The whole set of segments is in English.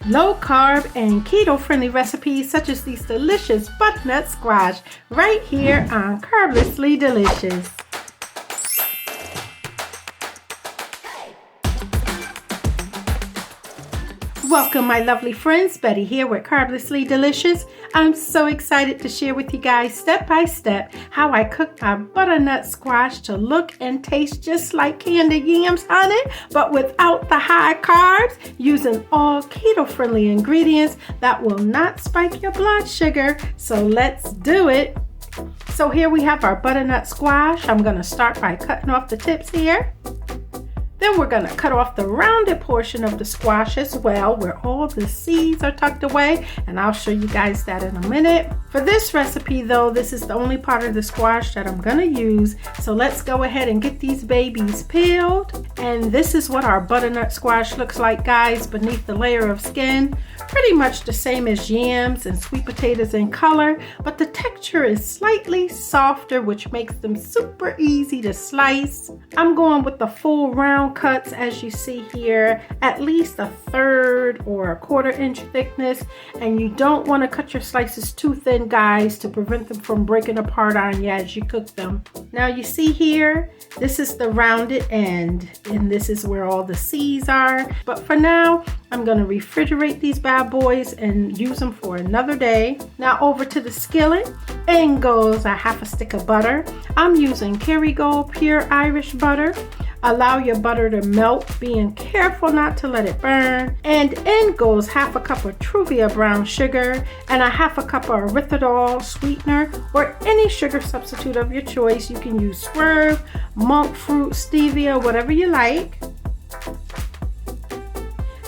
Low carb and keto friendly recipes such as these delicious butternut squash right here on Carblessly Delicious. Welcome my lovely friends, Betty here with Carblessly Delicious. I'm so excited to share with you guys step by step how I cook my butternut squash to look and taste just like candied yams, honey, but without the high carbs, using all keto friendly ingredients that will not spike your blood sugar. So let's do it. So here we have our butternut squash. I'm going to start by cutting off the tips here. Then we're going to cut off the rounded portion of the squash as well, where all the seeds are tucked away, and I'll show you guys that in a minute. For this recipe though, this is the only part of the squash that I'm going to use, so let's go ahead and get these babies peeled. And this is what our butternut squash looks like, guys, beneath the layer of skin. Pretty much the same as yams and sweet potatoes in color, but the texture is slightly softer, which makes them super easy to slice. I'm going with the full round cuts, as you see here, at least a 1/3 or a 1/4 inch thickness, and you don't want to cut your slices too thin, guys, to prevent them from breaking apart on you as you cook them. Now you see here, this is the rounded end, and this is where all the seeds are, but for now I'm going to refrigerate these bad boys and use them for another day. Now over to the skillet, in goes a 1/2 stick of butter. I'm using Kerrygold pure Irish butter. Allow your butter to melt, being careful not to let it burn. And in goes 1/2 cup of Truvia brown sugar and a 1/2 cup of Erythritol Sweetener, or any sugar substitute of your choice. You can use Swerve, monk fruit, stevia, whatever you like.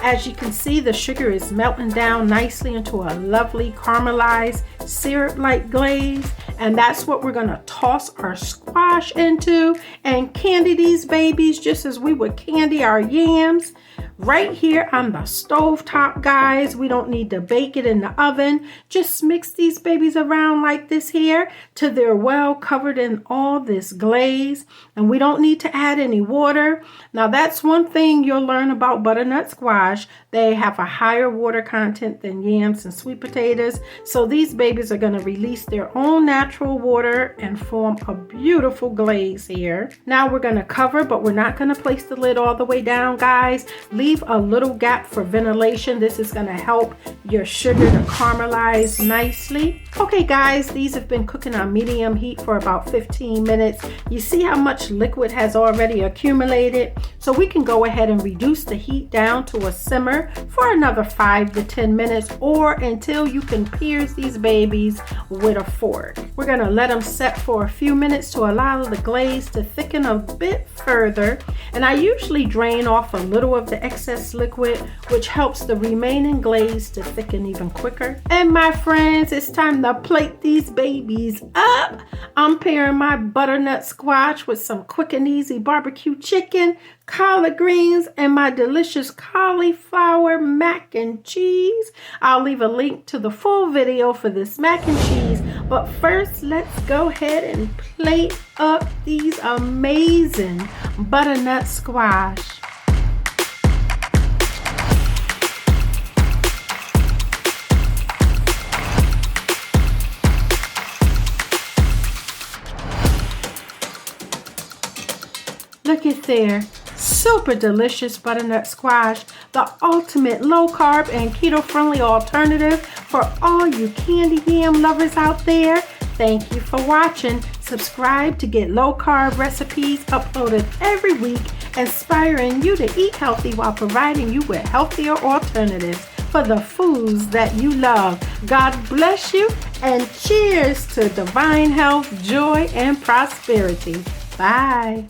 As you can see, the sugar is melting down nicely into a lovely caramelized syrup-like glaze, and that's what we're going to toss our squash into and candy these babies just as we would candy our yams. Right here on the stove top, guys. We don't need to bake it in the oven. Just mix these babies around like this here till they're well covered in all this glaze, and we don't need to add any water. Now that's one thing you'll learn about butternut squash. They have a higher water content than yams and sweet potatoes, so these babies are going to release their own natural water and form a beautiful glaze here. Now we're going to cover, but we're not going to place the lid all the way down, guys. Leave a little gap for ventilation. This is going to help your sugar to caramelize nicely. Okay guys, these have been cooking on medium heat for about 15 minutes. You see how much liquid has already accumulated? So we can go ahead and reduce the heat down to a simmer for another 5 to 10 minutes, or until you can pierce these babies with a fork. We're going to let them set for a few minutes to allow the glaze to thicken a bit further, and I usually drain off a little of the excess liquid, which helps the remaining glaze to thicken even quicker. And my friends, it's time to plate these babies up. I'm pairing my butternut squash with some quick and easy barbecue chicken, collard greens, and my delicious cauliflower mac and cheese. I'll leave a link to the full video for this mac and cheese, but first let's go ahead and plate up these amazing butternut squash. Look at there, super delicious butternut squash, the ultimate low carb and keto friendly alternative for all you candy yam lovers out there. Thank you for watching. Subscribe to get low carb recipes uploaded every week, inspiring you to eat healthy while providing you with healthier alternatives for the foods that you love. God bless you, and cheers to divine health, joy, and prosperity. Bye.